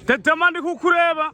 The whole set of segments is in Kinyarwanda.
Tetema ndi kukureba.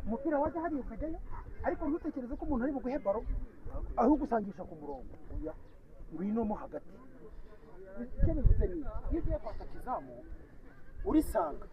umupira wajya hariya ukajyayo ariko ntutekereze ko umuntu ari buguhe baro ahubwo usangisha ku murongo ngwino mo hagati icyo bivuze ni iyo ugiye kwaka kizamu urisanga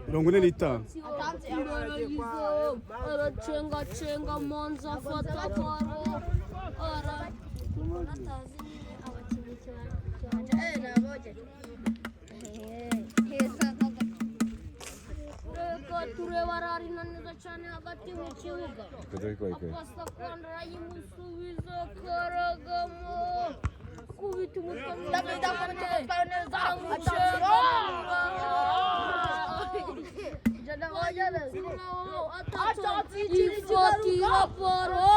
Mirongo ine n'itanu. Aracenga monza afata baro tureba ararina neza cyane hagati mu kibuga akasa kandi arayimusubiza karagamo kubita ifatira baro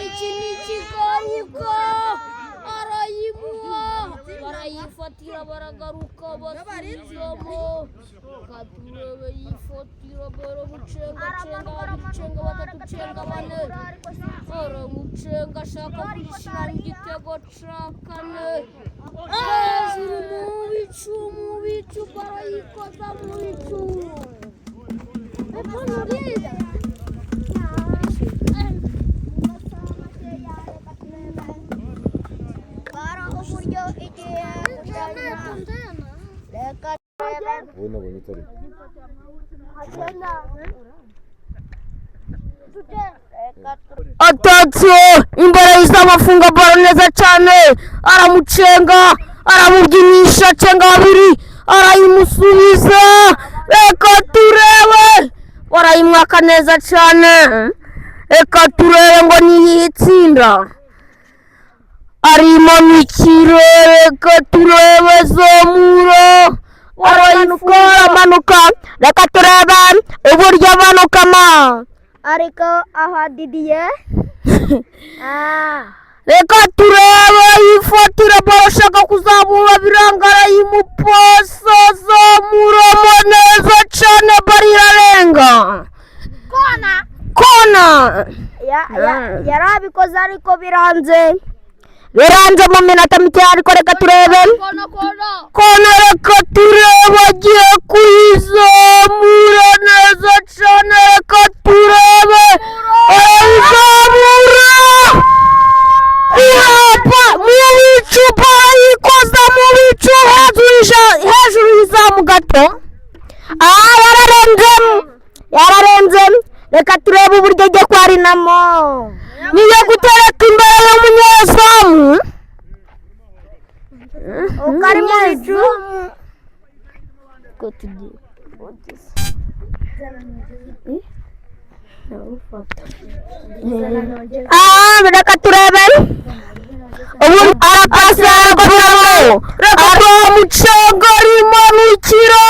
iki ni ikigaruka arayimuha barayifatira baragaruka basubizamo katurebe yifatira baro mucenga batatu cenga bane aramucenga ashaka kwishyira mu gitego ca kane hejuru mu bicu barayikoza mu bicu atatu imbere y'amafunga baro neza cyane aramucenga aramubyinisha cenga babiri arayimusubiza reka turebe barayimwaka neza cyane reka turebe ngo niyitsinda arimanukira reka turebe Zamura aramanuka reka turebe uburyo amanukamo ariko aha Didiye reka turebe yifatira barashaka kuzamura birangara yimuposa Zamuramo neza cyane barirarenga kona yarabikoze ariko biranze mu minota mike ariko reka turebe kona reka turebe agiye kuyizamura neza cyane reka turebe ayizamura mu bicu barayikoza mu bicu hejuru y'izamu gato yararenze reka turebe uburyo agiye kwarinamo niyo gutereka imbere y'umunyezamu ukari mu bicu reka turebe ubu arapasa reka mucenga rimanukira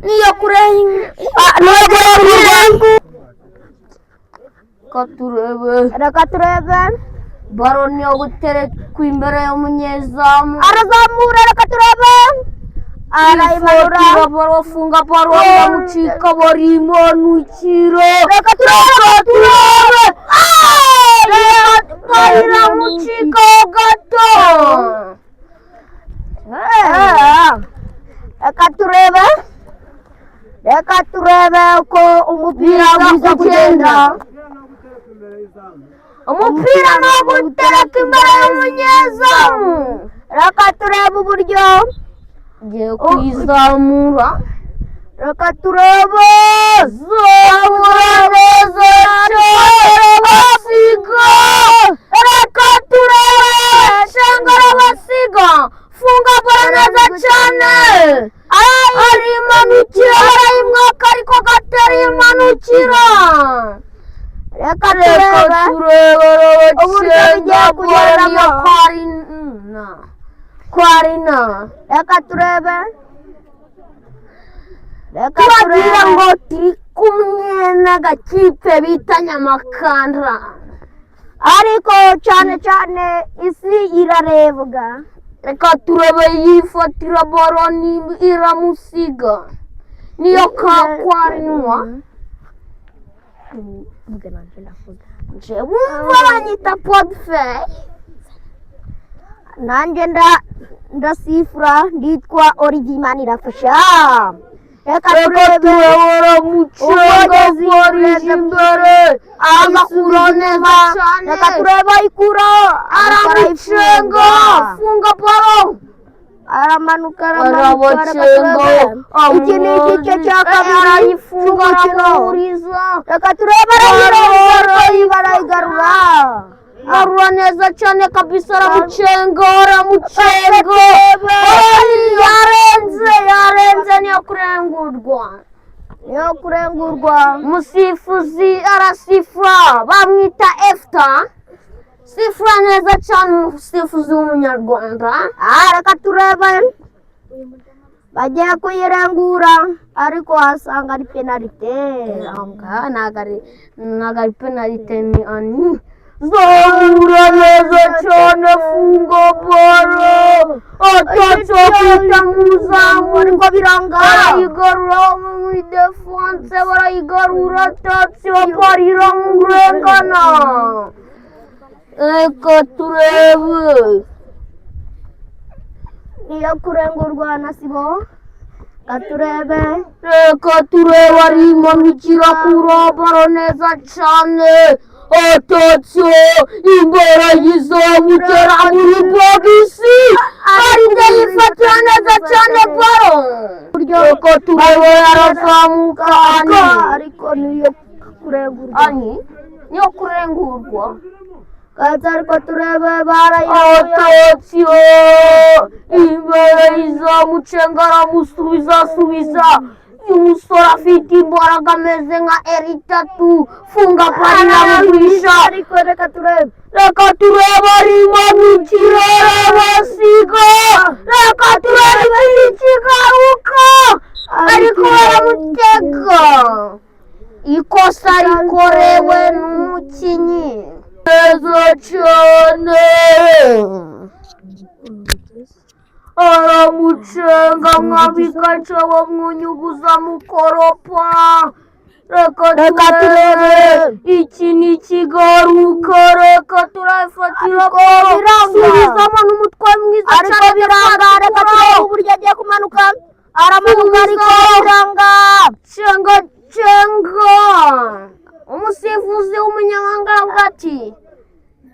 niyo reka turebe baro niyo guterekwa imbere y'umunyezamu arazamura reka turebe arayimanura barafunga baro bamucika barimanukira reka turebe baramucika gato reka turebe ko umupira uza kugenda umupira ni ugutereka imbere y'umunyezamu reka turebe uburyo ugiye kuyizamura reka turebe zamura neza cyane basiga reka turebe shangara basiga funga baro neza cyane arimanukira arayimwaka ariko katarimanukira reka turebe uburyo bigiye kugeramo kwarina reka turebe turagira ngo turi kumwe n'agakipe bita Nyamakandra ariko cyane isi irarebwa reka turebe yifatira baro iramusiga niyo kakwarinwa wumva banyita podfe nanjye ndasifura nditwa Origimana irafasha reka turebe mucenga porije imbere agakura neza reka turebe ayikura aramucenga funga baro aramanuka iki ni igice cya kabiri cy'umukino reka turebe barayigarura arura neza cyane kabisa aramucenga yarenze niyo kurengurwa umusifuzi arasifura bamwita efta sifura neza cyane umusifuzi w'umunyarwanda reka turebe bagiye kuyirengura ariko wasanga ari penalite ntabwo ari penalite ni ani Zamura neza cyane funga baro atatu kwita muzamu ariko biranga barayigarura muri defense barayigarura atatu barira mu kurengana reka turebe niyo kurengurwa na sibo reka turebe arimanukira kuri baro neza cyane atatu imbere y'izamutera muri bogisi arinde yifatira neza cyane baro reka turebe arazamuka ariko niyo kurengurwa ariko turebe atatu imbere y'izamucenga aramusubiza uyu musore afite imbaraga ameze nka R3 funga pari namugurisha reka turebe arimo n'ikirere basiga reka turebe ikigaruka ariko baramutega ikosa rikorewe n'umukinnyi neza cyane aramucenga nk'abikaca bamwunyuguza mukoropa reka turebe iki ni ikigaruka reka turafatira subizamo n'umutwe mwiza cyane biranga reka turebe uburyo agiye kumanuka aramanuka ariko biranga cenga umusifuzi w'umunyamahanga avuga ati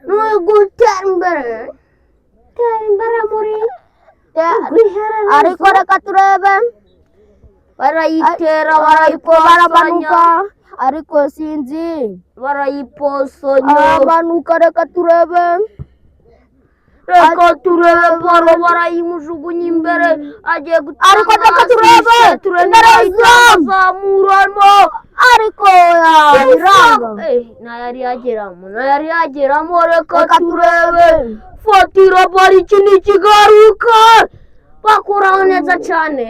ni gutera imbere muri ariko reka turebe barayitera baramanuka ariko sinzi barayiposonya aramanuka reka turebe baro barayimujugunya imbere agiye gutanga ariko reka turebe imbere yazamuramo ariko biranga nayari yageramo reka turebe fatira bari iki ni ikigaruka bakuraho neza cyane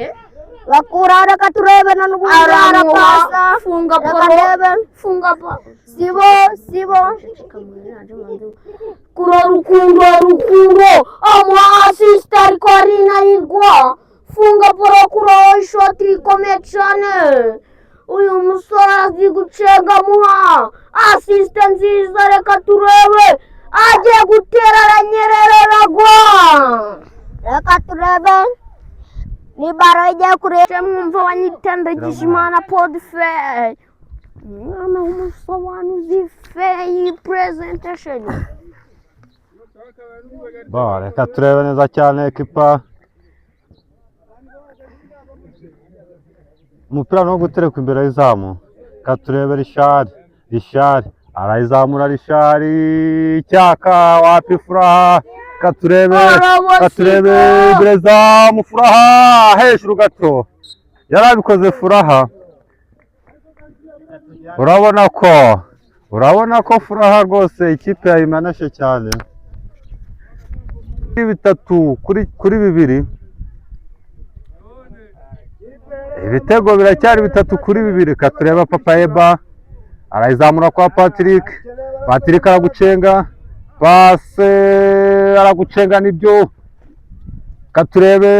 bakuraho reka turebe none ubu arapasa funga sibo rukundo amuha asisita ariko arinanirwa funga poro kuraho ishoti rikomeye cyane uyu musore azi gucenga amuha asisita nziza reka turebe agiye gutera aranyerera aragwa reka turebe ni baro igiye kureba mwumva banyitandagije imana podifeyi umwana w'umusobanuzi feyi purezentasheni reka turebe neza cyane ekipa umupira no gutereka imbere y'izamu reka turebe rishari arayizamura rishari cyaka wapi furaha katurebe imbere zamu furaha hejuru gato yarabikoze furaha urabona ko furaha rwose ikipe yayimanashe cyane 3-2 ibitego biracyari 3-2 katureba Papayeba arayizamura kwa Patrick aragucenga pase aragucenga nibyo katurebe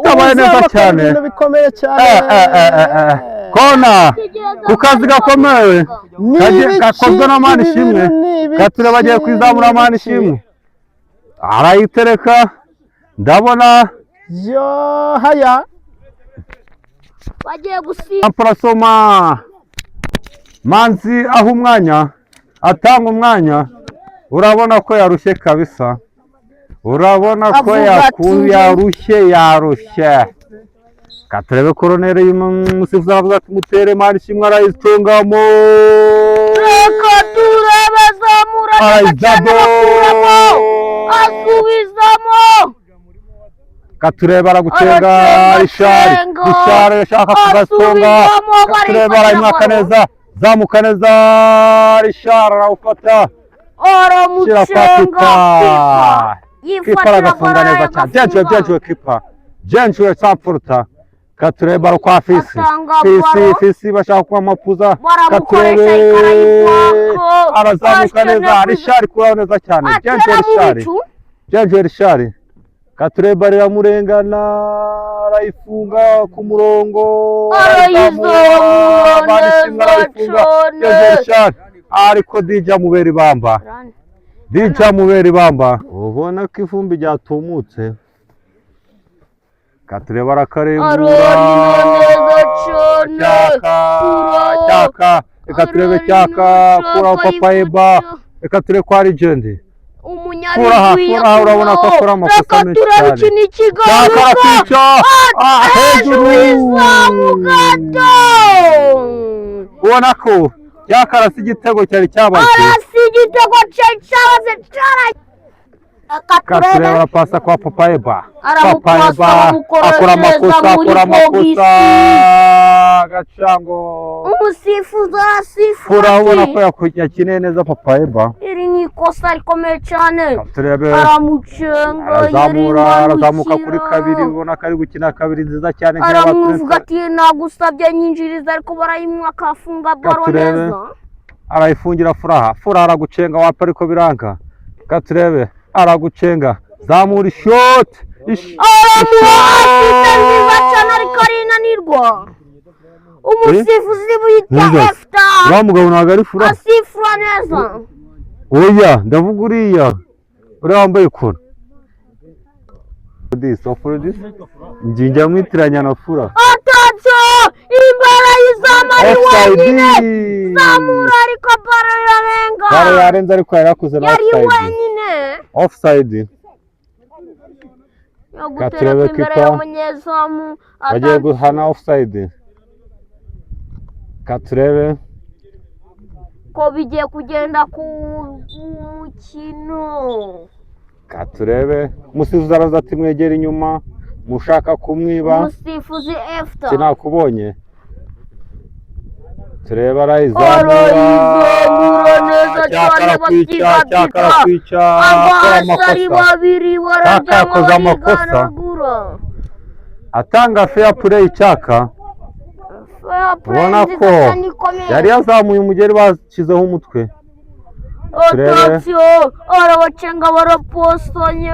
utabaye neza cyane kona ku kazi gakomeye gakozwe na mani ishimwe gature bagiye kwizamura mani ishimwe arayitereka ndabona haya bagiye gusiga parasoma manzi aho umwanya atanga umwanya urabona ko yarushye kabisa urabona ko yarushye katurebe koronere y'umusifuzi aravuga ati mutere mani ishimwe arayicungamo reka turebe zamura cyane bakuramo asubizamo katurebe aragucenga rishari ashaka kugasonga katurebe arayimwaka neza zamuka neza rishari arawufata aramucenga kipa aragafunga neza cyane byenjuwe kipa byenjuwe sampuruta katurebe ari kwa fisi bashaka kuba amapuza katurebe arazamuka neza rishari kuraho neza cyane byenjuwe rishari katurebe riramurengana arayifunga ku murongo arayizamura neza cyane ariko dija mubera ibamba ubona ko ivumbi ryatumutse katureba arakarembura cyaka reka turebe cyaka kuraho papayeba reka turebe kwa legend furaha urabona ko akora amakosa menshi cyane reka turebe iki ni cyaka ikigaruka hejuru izamu gato ubona ko cyaka arasa igitego cyari cyabaze arasi igitego cyabaze cyara reka turebe arapasa kwa papayeba aramupasa akora amakosa gacango umusifuzi arasifura furaha ubona ko yakineye neza papayeba iri ni ikosa rikomeye cyane turebe aramucenga arazamuka kuri kabiri ubona ko ari gukina kabiri nziza cyane aramuvuga ati nagusabye nyinjiriza ariko barayimwa akafunga baro neza arayifungira furaha aragucenga wapa ariko biranga reka turebe aragucenga zamura ishoti aramuhasita nziza cyane ariko arinanirwa umusifuzi bita efta uriya mugabo ntabwo ari furaha asifura neza oya ndavuga uriya wambaye ikora njya mwitiranya na fura atatu imbere y'izamu ari wenyine zamura ariko baro irarenga baro yarenze ariko yari yakoze na yari wenyine offside yo gutereka imbere y'umunyezamu bagiye guhana offside katurebe ko bigiye kugenda ku mukino katurebe umusifuzi araza ati mwegera inyuma mushaka kumwiba umusifuzi efta sinakubonye turebe arayizamura neza cyane bakikakika abasari babiri bararyama bariganagura atanga fair play cyaka ubona ko yari yazamuye umugeri bashyizeho umutwe otasiyo arabacenga barapostonye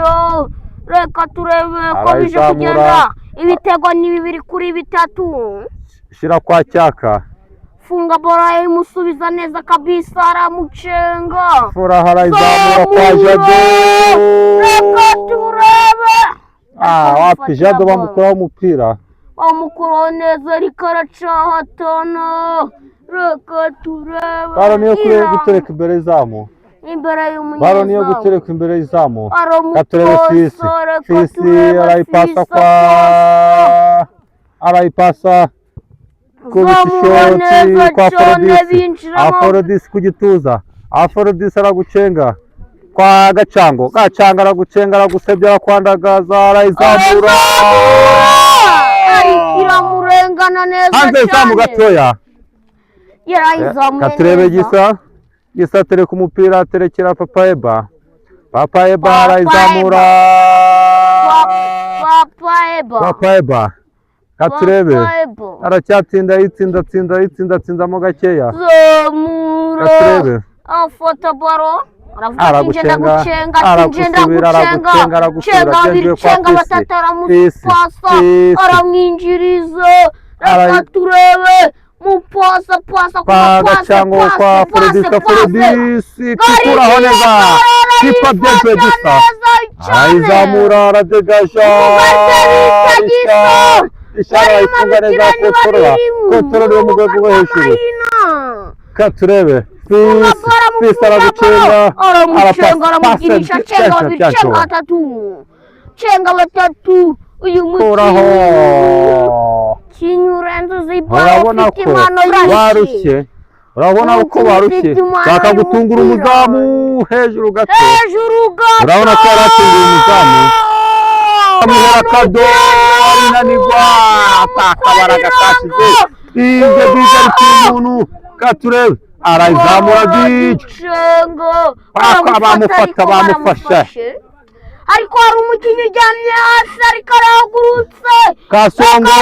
reka turebe ko bije kugenda ibitego ni 2-3 shyira kwa cyaka funga bora imusubiza neza kabisa aramucenga furaha arayizamura kwa jado reka turebe wapi jado bamukuraho umupira amukuraho neza ariko aracahatana reka turebe baro niyo gutereka imbere y'izamu imbere y'umunyezamu baro niyo gutereka imbere y'izamu turebe fisi arayipasa arayipasa kubita ishoti kwa Aforodisi ku gituza Aforodisi aragucenga kwa gacango aragucenga aragusebya arakwandagaza arayizamura iramurengana neza hanze izamu gatoya yarayizamuye katurebe gisa tereka umupira aterekera papayeba arayizamura papayeba katurebe aracyatinda yitsindatsindamo gakeya katurebe afata baro aragucenga aragusubira agenzuye kwa fisi aramwinjiriza reka turebe mupasa kwa gacango kwa Aforodisi kikuraho neza kipa byenzuye gisa arayizamura aradegaja ishara ayifunga neza kontorora yo mu rwego rwo hejuru katurebe fisi aragucenga aramugirisha cenga batatu uyu kuraho kinyurenze urabona ko barushye bakagutungura umuzamu hejuru gato urabona ko yaratunguye umuzamu amuhera kado arinanirwa akabaraga kashize ibyo bigarika umuntu katurebe arayizamura bamufashe ariko hari umukinnyi uryamye hasi ariko arahagurutse kasongo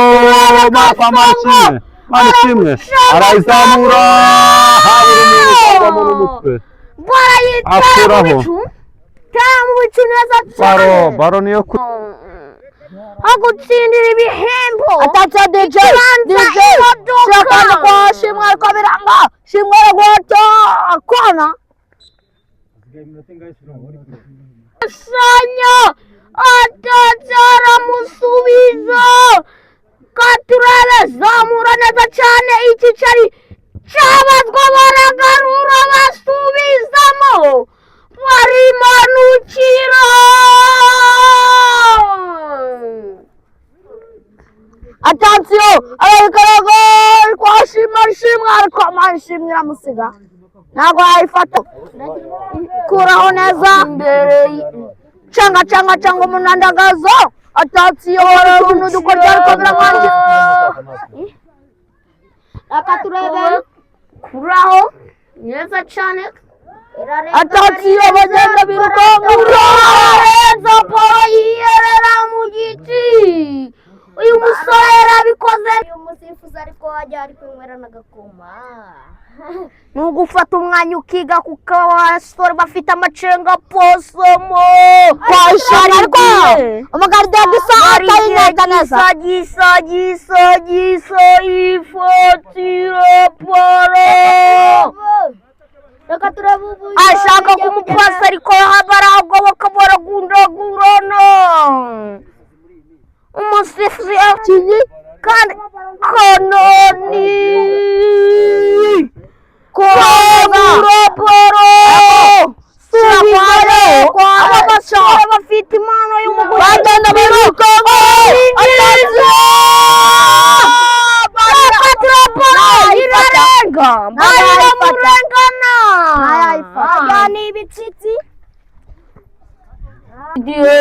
manishimwe arayizamura habura umuntu ukavamo n'umutwe akuraho mu bicu neza cyane baro niyo agutsindira ibihembo atatsa DJ shakana kwa shimwe ariko biranga shimwe rwata kona sanya atatsa aramusubiza katurebe zamura neza cyane iki cyari cyabazwa ishimwe ariko mana ishimwe iramusiga ntabwo yayifata kuraho neza canga umunandagazo atatsiyobora utuntu dukorya ariko biramwangira reka turebe kuraho neza cyane atatsiyo bagenda birukanka urarenza poro yiyerera mu giti uyu musore yarabikoze uyu musifuzi ariko wajya ari kwinywera n'agakoma ni ugufata umwanya ukiga kuko abasore bafite amacenga posomo kwashara ariko umugaride yagisa atayineza neza gisa ifatira poro reka turebe ubu ashaka kumupasa ariko baragoboka baragundagurana umusifuzi yakinnye kandi kanoni kwagura poro subire aba basore bafite impano y'umugore bagenda birukanka ajyana ibitsitsi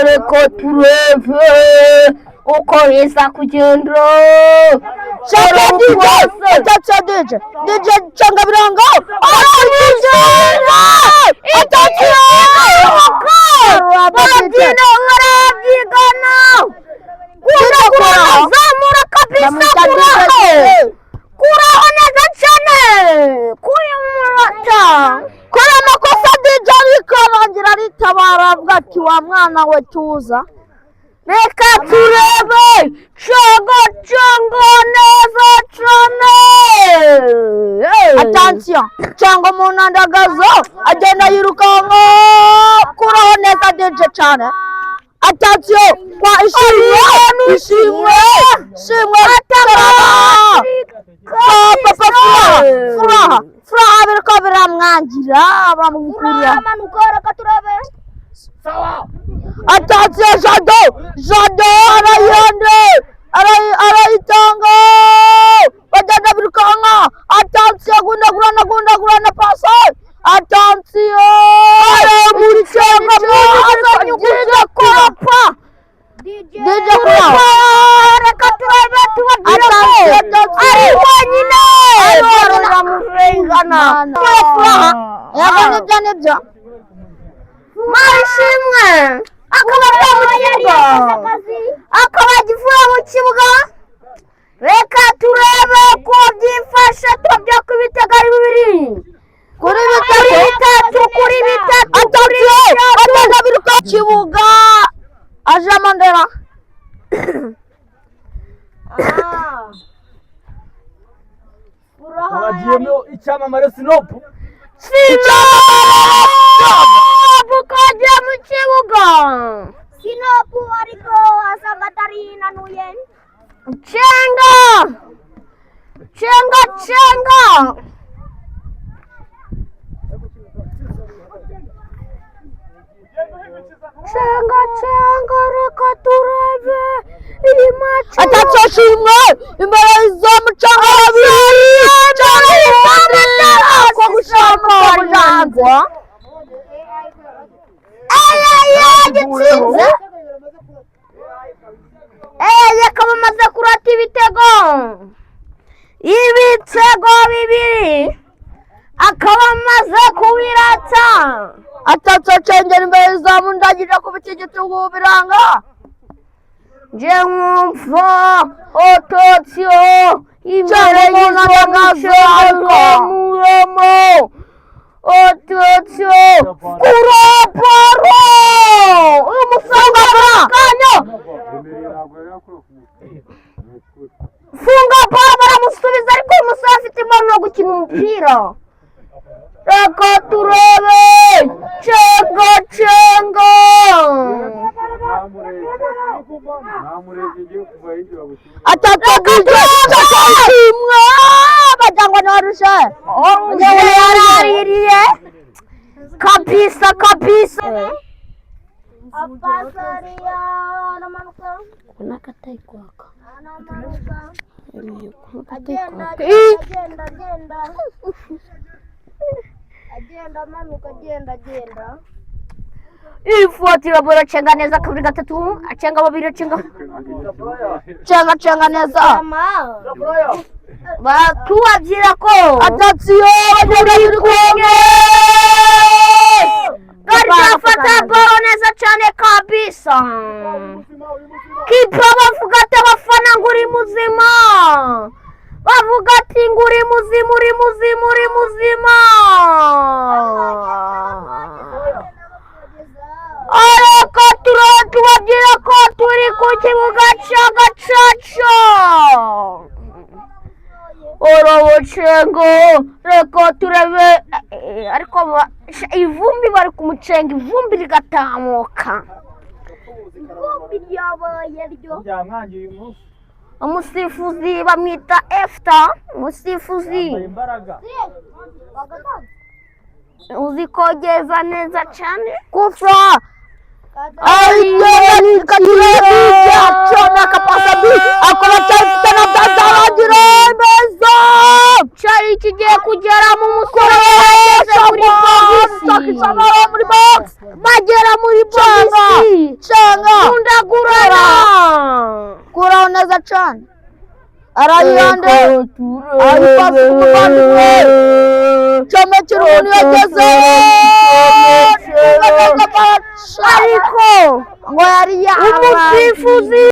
reka turebe uko biza kugenda shaka DJ canga birango barabyina barabyigana zamura kabisa kuraho neza cyane kuyumurata kora amakosa DJ arikarangira aritabara avuga ati wa mwana we tuza reka turebe canga neza cyane attention canga umunandagazo agenda yirukanka kuraho neza DJ cyane attention kwa ishimwe furaha biriko biramwangira bamukuriye amanuka reka turebe attention Jado arayitanga bagenda birukanka attention gundagurana pasa attention aramucenga mwaza kurapa DJ kurapa reka turebe tubabwire ko ari wenyine baramurengana furaha yabonye nibyo marishimwe akaba agifura mu kibuga reka turebe ko byifashe tubabwira ko ibitego ari bibiri kuri bitatu atatu biruka kibuga aje Mandela abagiyemo icyamamare Sinopu bukaje mu kibuga Sinopu ariko asanga atari nanuye cenga reka turebe iyi match atacashimwe imbere z'umucanga babiri ko gushaka kujangwa gitsinze yakaba amaze kurata ibitego bibiri akaba amaze kubirata atacengera imbere zamu ndagirira ku biti igitugu biranga je mwumva ototio imbere y'izomuramo ototio kuraparo uyu musanga kanyo funga paro baramusubiza ariko uyu musore afite impano yo gukina umupira reka turebe cenga atatagije imwe bajyangwa n'warushe yaraririye kabisa apasaria namanuka kuna katai kwaka agenda amanuka agenda ifuatira bora cenga neza kabiri gatatu acenga babiri cenga neza batuwabyira ko atatiyo bari kumwe Gafata boro neza cyane kabisa kipa bavuga ati abafana ngo uri muzima bavuga ati ngo uri muzima ariko tubabwira ko turi ku kibuga cya Gacaca orobocengo reka turebe ariko ivumbi bari kumucenga ivumbi rigatamuka ivumbi ryabaye ryo umusifuzi bamwita Efta umusifuzi uzi kogeza neza cyane kufra cyari kigiye kugera mu musore wageze muri box bagera muri box kundagurana kuraho neza cyane arayirande aripasi kumuvandimwe comekera umuntu yageze ariko ngo yari umusifuzi